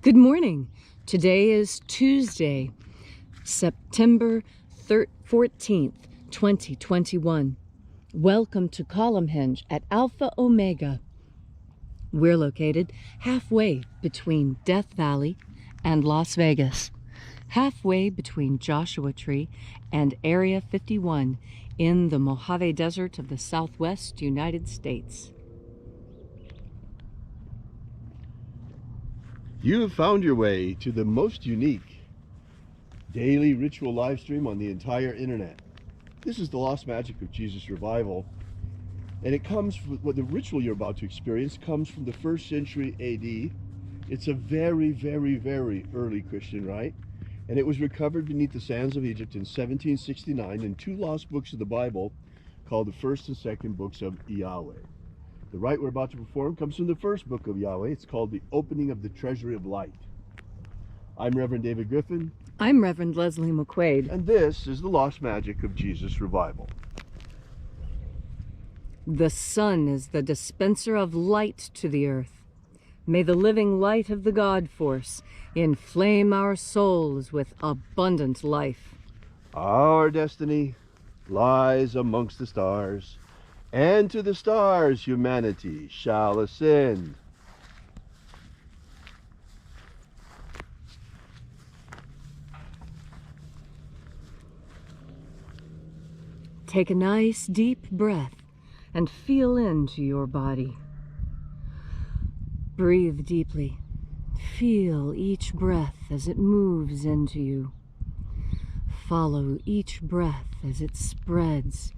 Good morning. Today is Tuesday, September 14th, 2021. Welcome to Columnhenge at Alpha Ωmega. We're located halfway between Death Valley and Las Vegas, halfway between Joshua Tree and Area 51 in the Mojave Desert of the Southwest United States. You have found your way to the most unique daily ritual live stream on the entire internet. This is the Lost Magic of Jesus Revival, and it comes from what the ritual you're about to experience comes from the 1st century AD. It's a very, very, very early Christian rite, and it was recovered beneath the sands of Egypt in 1769 in 2 lost books of the Bible called the 1st and 2nd books of Yahweh. The rite we're about to perform comes from the 1st book of Yahweh. It's called the Opening of the Treasury of Light. I'm Reverend David Griffin. I'm Reverend Leslie McQuade. And this is the Lost Magic of Jesus Revival. The sun is the dispenser of light to the earth. May the living light of the God Force inflame our souls with abundant life. Our destiny lies amongst the stars, and to the stars humanity shall ascend. Take a nice deep breath and feel into your body. Breathe deeply. Feel each breath as it moves into you. Follow each breath as it spreads,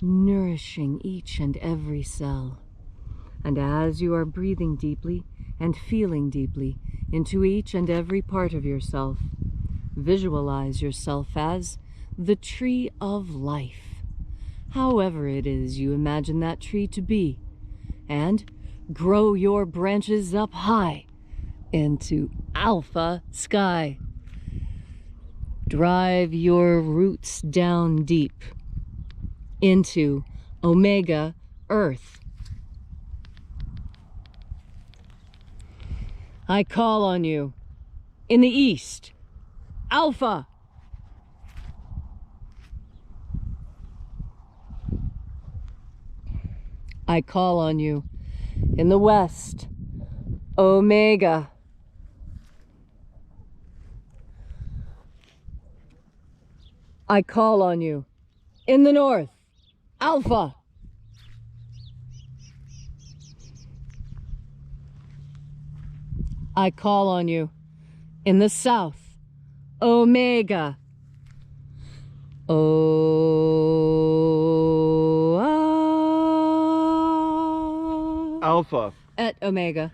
nourishing each and every cell. And as you are breathing deeply and feeling deeply into each and every part of yourself, visualize yourself as the tree of life, however it is you imagine that tree to be, and grow your branches up high into alpha sky. Drive your roots down deep into Omega Earth. I call on you in the east, Alpha. I call on you in the west, Omega. I call on you in the north, Alpha. I call on you in the south, Omega. Alpha. Et Omega.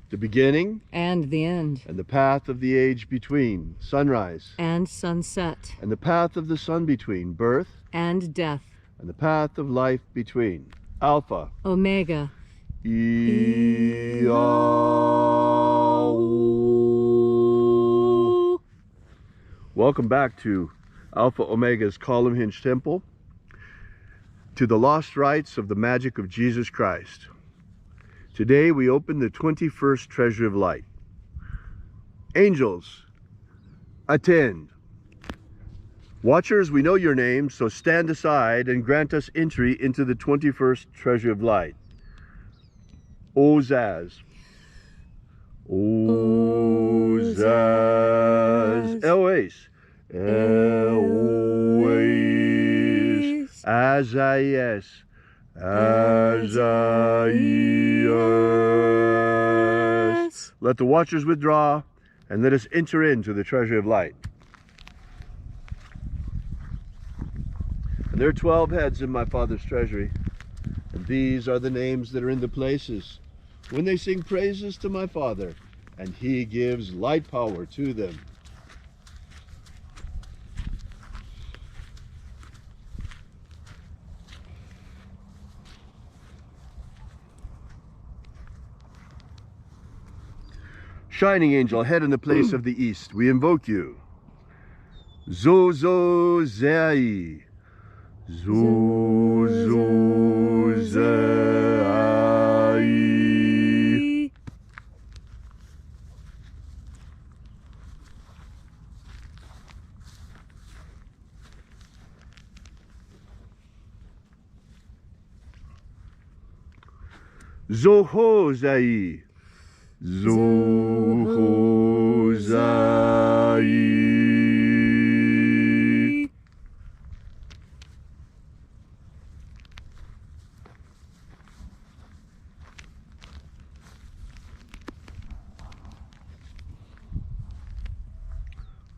The beginning and the end. And the path of the age between, sunrise and sunset. And the path of the sun between, birth and death. And the path of life between, Alpha Omega. Welcome back to Alpha Omega's Columnhenge Temple, to the lost rites of the magic of Jesus Christ. Today we open the 21st Treasury of Light. Angels, attend. Watchers, we know your names, so stand aside and grant us entry into the 21st Treasury of Light. Ozaz. Ozaz. Eloise. Eloise. Azayes. Azayas. Let the watchers withdraw, and let us enter into the Treasury of Light. And there are 12 heads in my Father's treasury, and these are the names that are in the places when they sing praises to my Father, and He gives light power to them. Shining angel, head in the place of the east, we invoke you. Zozo Zei. Zozo Zei. Zohozai. Zohozai.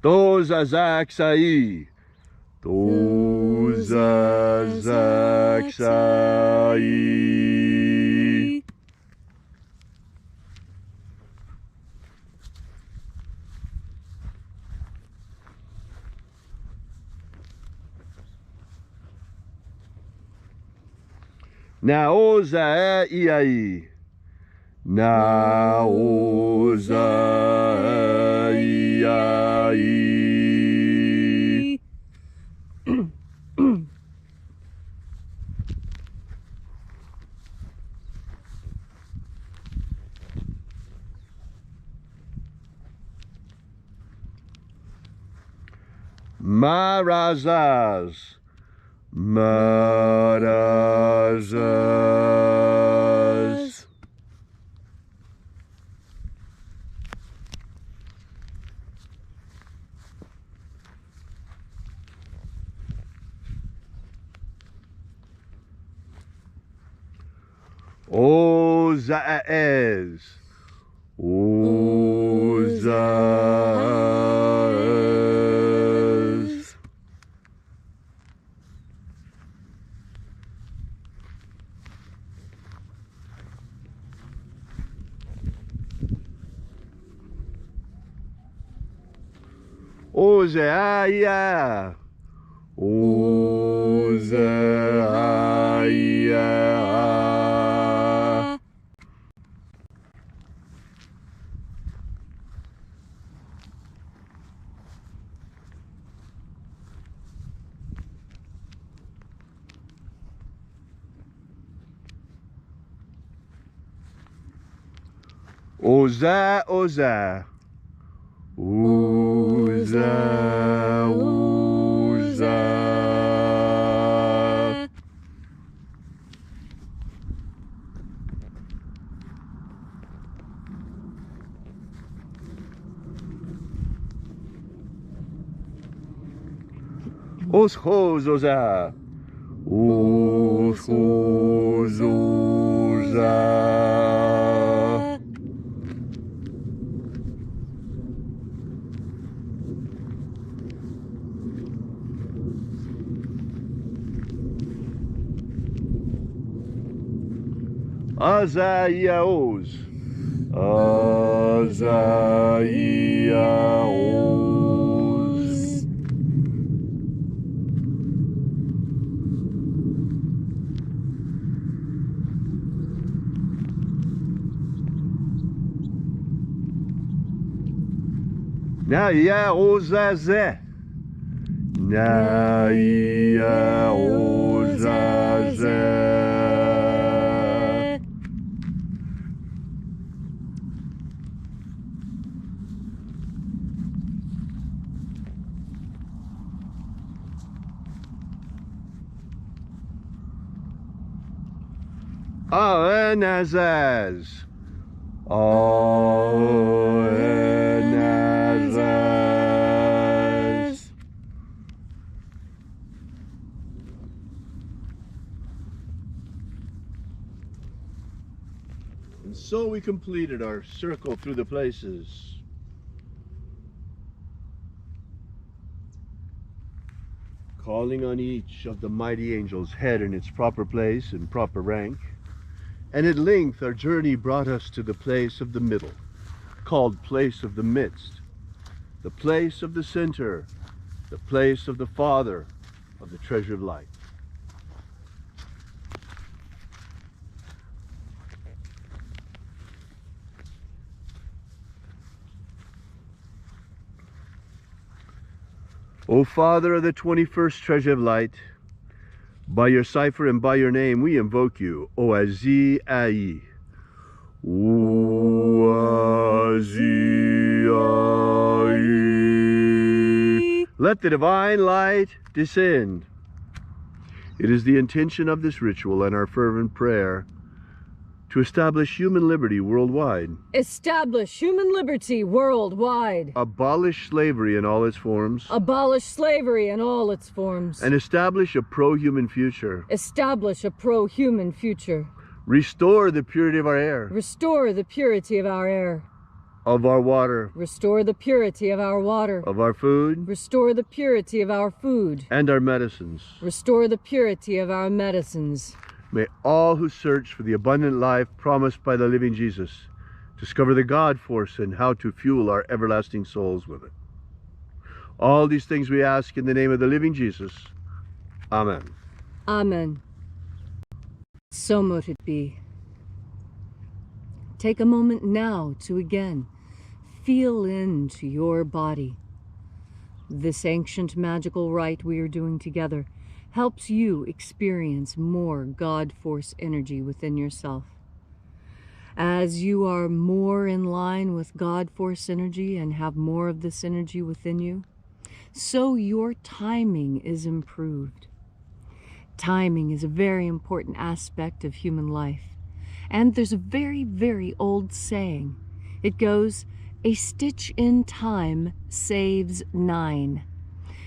Tozazaksai. Tozazaksai. Naozaiai. Naozaiai. Marazas. Marazas. Ozaez. Ozaez. Ozaia. Ozaia. Oza, Oza. Oza, Oza. Oshos, Oza. Oshos, Oza. Azaiaos. Azaiaos. Naiaozaze. Naiaozaze. Aenazaz. Aenazaz. And so we completed our circle through the places. Calling on each of the mighty angels' head in its proper place and proper rank. And at length our journey brought us to the place of the middle, called place of the midst, the place of the center, the place of the Father of the Treasury of Light. O Father of the 21st Treasury of Light, by your cipher and by your name we invoke you, Oazi-ai. Oazi-ai. Let the divine light descend. It is the intention of this ritual and our fervent prayer to establish human liberty worldwide, establish human liberty worldwide, abolish slavery in all its forms, abolish slavery in all its forms, and establish a pro-human future, establish a pro-human future, restore the purity of our air, restore the purity of our air, of our water, restore the purity of our water, of our food, restore the purity of our food, and our medicines. restore the purity of our medicines. May all who search for the abundant life promised by the living Jesus discover the God force and how to fuel our everlasting souls with it. All these things we ask in the name of the living Jesus. Amen. Amen. So mote it be. Take a moment now to again feel into your body. This ancient magical rite we are doing together helps you experience more God force energy within yourself. As you are more in line with God force energy and have more of this energy within you, so your timing is improved. Timing is a very important aspect of human life. And there's a very, very old saying. It goes, "A stitch in time saves 9."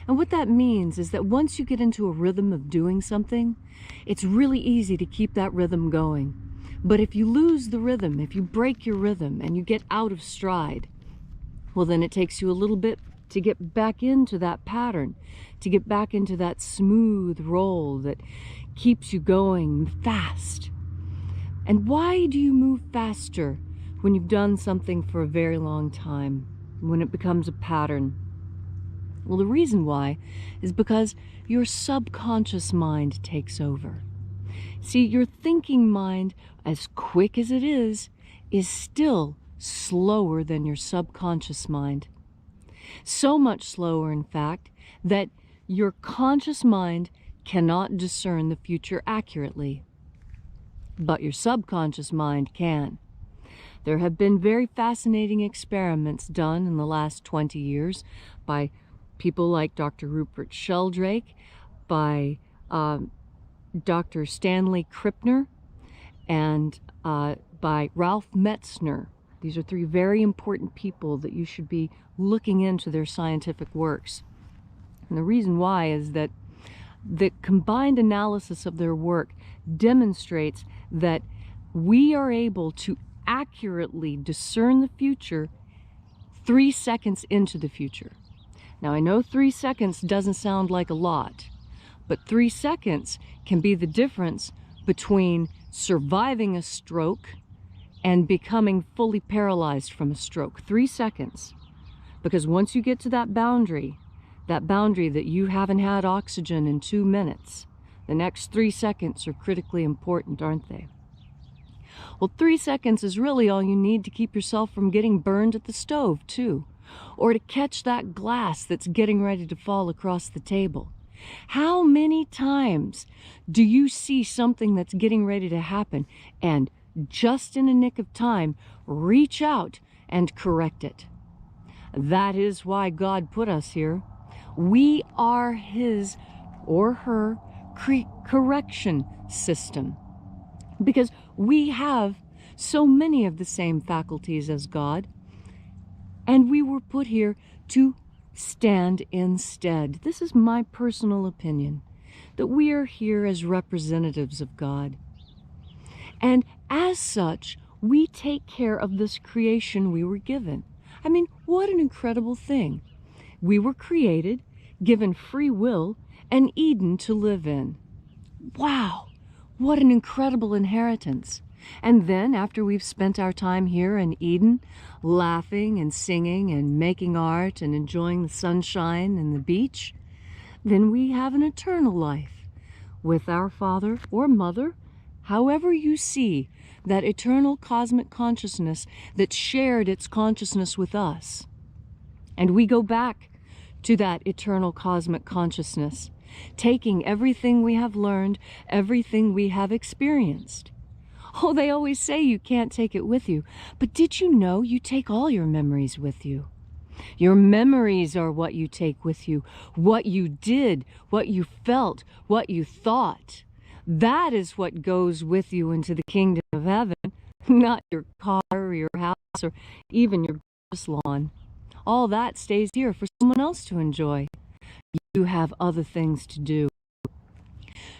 And what that means is that once you get into a rhythm of doing something, it's really easy to keep that rhythm going. But if you lose the rhythm, if you break your rhythm and you get out of stride, well, then it takes you a little bit to get back into that pattern, to get back into that smooth roll that keeps you going fast. And why do you move faster when you've done something for a very long time, when it becomes a pattern? Well, the reason why is because your subconscious mind takes over. See, your thinking mind, as quick as it is still slower than your subconscious mind. So much slower, in fact, that your conscious mind cannot discern the future accurately. But your subconscious mind can. There have been very fascinating experiments done in the last 20 years by people like Dr. Rupert Sheldrake, by Dr. Stanley Krippner, and by Ralph Metzner. These are 3 very important people that you should be looking into their scientific works. And the reason why is that the combined analysis of their work demonstrates that we are able to accurately discern the future 3 seconds into the future. Now, I know 3 seconds doesn't sound like a lot, but 3 seconds can be the difference between surviving a stroke and becoming fully paralyzed from a stroke. 3 seconds. Because once you get to that boundary that you haven't had oxygen in 2 minutes, the next 3 seconds are critically important, aren't they? Well, 3 seconds is really all you need to keep yourself from getting burned at the stove, too, or to catch that glass that's getting ready to fall across the table. How many times do you see something that's getting ready to happen and just in a nick of time reach out and correct it? That is why God put us here. We are His or her correction system, because we have so many of the same faculties as God, and we were put here to stand instead. This is my personal opinion, that we are here as representatives of God. And as such, we take care of this creation we were given. I mean, what an incredible thing. We were created, given free will, and Eden to live in. Wow, what an incredible inheritance. And then, after we've spent our time here in Eden, laughing and singing and making art and enjoying the sunshine and the beach, then we have an eternal life with our Father or Mother, however you see that eternal cosmic consciousness that shared its consciousness with us. And we go back to that eternal cosmic consciousness, taking everything we have learned, everything we have experienced. Oh, they always say you can't take it with you, but did you know you take all your memories with you? Your memories are what you take with you, what you did, what you felt, what you thought. That is what goes with you into the kingdom of heaven, not your car or your house or even your lawn. All that stays here for someone else to enjoy. You have other things to do.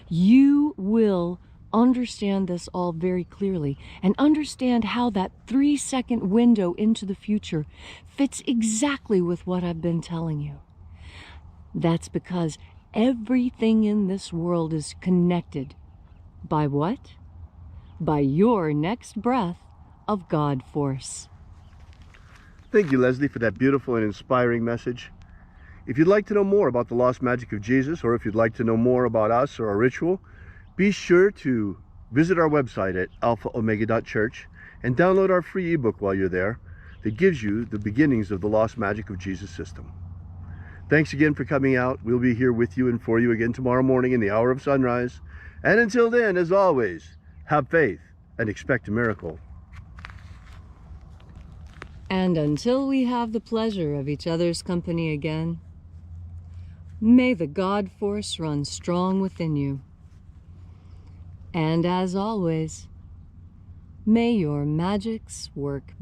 You will understand this all very clearly and understand how that 3-second window into the future fits exactly with what I've been telling you. That's because everything in this world is connected. By what? By your next breath of God force. Thank you, Leslie, for that beautiful and inspiring message. If you'd like to know more about the lost magic of Jesus, or if you'd like to know more about us or our ritual, be sure to visit our website at alphaomega.church and download our free ebook while you're there that gives you the beginnings of the lost magic of Jesus system. Thanks again for coming out. We'll be here with you and for you again tomorrow morning in the hour of sunrise. And until then, as always, have faith and expect a miracle. And until we have the pleasure of each other's company again, may the God force run strong within you. And as always, may your magics work